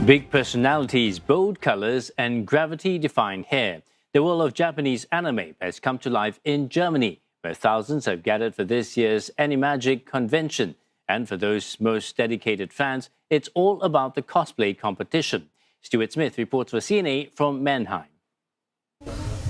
Big personalities, bold colors, and gravity-defying hair. The world of Japanese anime has come to life in Germany, where thousands have gathered for this year's AnimagiC convention. And for those most dedicated fans, it's all about the cosplay competition. Stuart Smith reports for CNA from Mannheim.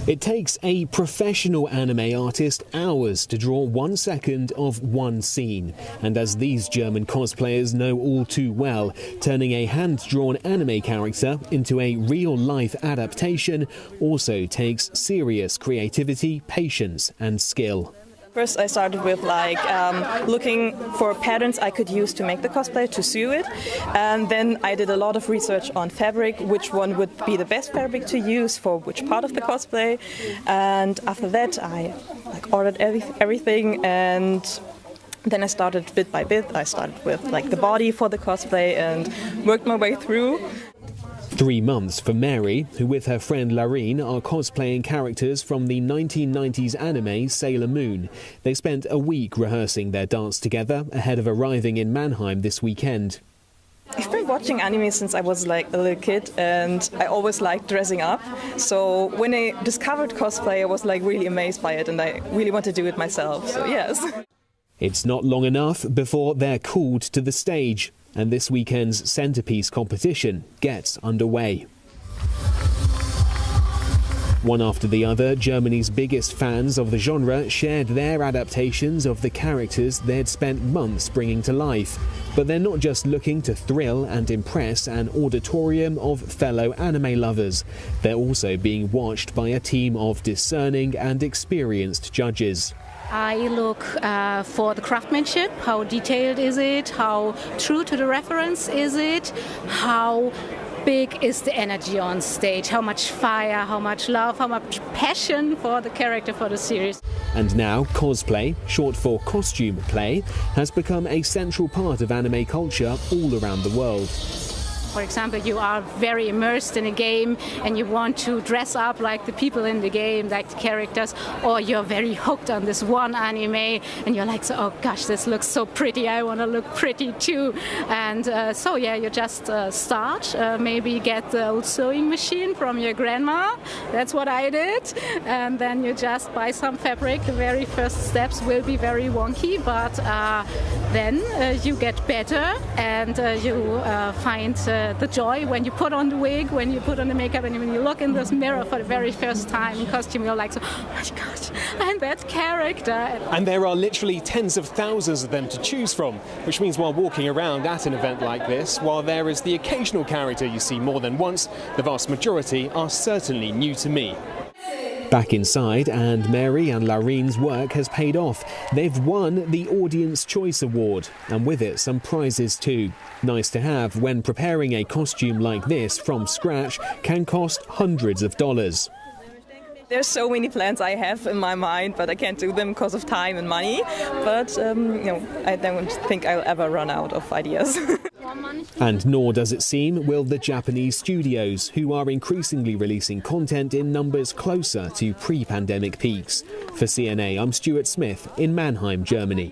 It takes a professional anime artist hours to draw 1 second of one scene. And as these German cosplayers know all too well, turning a hand-drawn anime character into a real-life adaptation also takes serious creativity, patience and skill. First, I started with looking for patterns I could use to make the cosplay, to sew it. And then I did a lot of research on fabric, which one would be the best fabric to use for which part of the cosplay. And after that, I ordered everything, and then I started bit by bit. I started with the body for the cosplay and worked my way through. 3 months for Mary, who with her friend Larine are cosplaying characters from the 1990s anime Sailor Moon. They spent a week rehearsing their dance together ahead of arriving in Mannheim this weekend. I've been watching anime since I was a little kid, and I always liked dressing up. So when I discovered cosplay, I was really amazed by it, and I really want to do it myself, so yes. It's not long enough before they're called to the stage, and this weekend's centrepiece competition gets underway. One after the other, Germany's biggest fans of the genre shared their adaptations of the characters they'd spent months bringing to life. But they're not just looking to thrill and impress an auditorium of fellow anime lovers. They're also being watched by a team of discerning and experienced judges. I look for the craftsmanship, how detailed is it, how true to the reference is it, how big is the energy on stage, how much fire, how much love, how much passion for the character, for the series. And now cosplay, short for costume play, has become a central part of anime culture all around the world. For example, you are very immersed in a game and you want to dress up like the people in the game, like the characters, or you're very hooked on this one anime and you're like, oh gosh, this looks so pretty, I want to look pretty too. And you just start, maybe get the old sewing machine from your grandma, that's what I did, and then you just buy some fabric. The very first steps will be very wonky, but then you get better and you find the joy when you put on the wig, when you put on the makeup, and when you look in this mirror for the very first time in costume, you're like, oh my gosh, I'm that character. And there are literally tens of thousands of them to choose from, which means while walking around at an event like this, while there is the occasional character you see more than once, the vast majority are certainly new to me. Back inside, and Mary and Larine's work has paid off. They've won the Audience Choice Award, and with it some prizes too. Nice to have when preparing a costume like this from scratch can cost hundreds of dollars. There's so many plans I have in my mind, but I can't do them because of time and money. But I don't think I'll ever run out of ideas. And nor does it seem will the Japanese studios, who are increasingly releasing content in numbers closer to pre-pandemic peaks. For CNA, I'm Stuart Smith in Mannheim, Germany.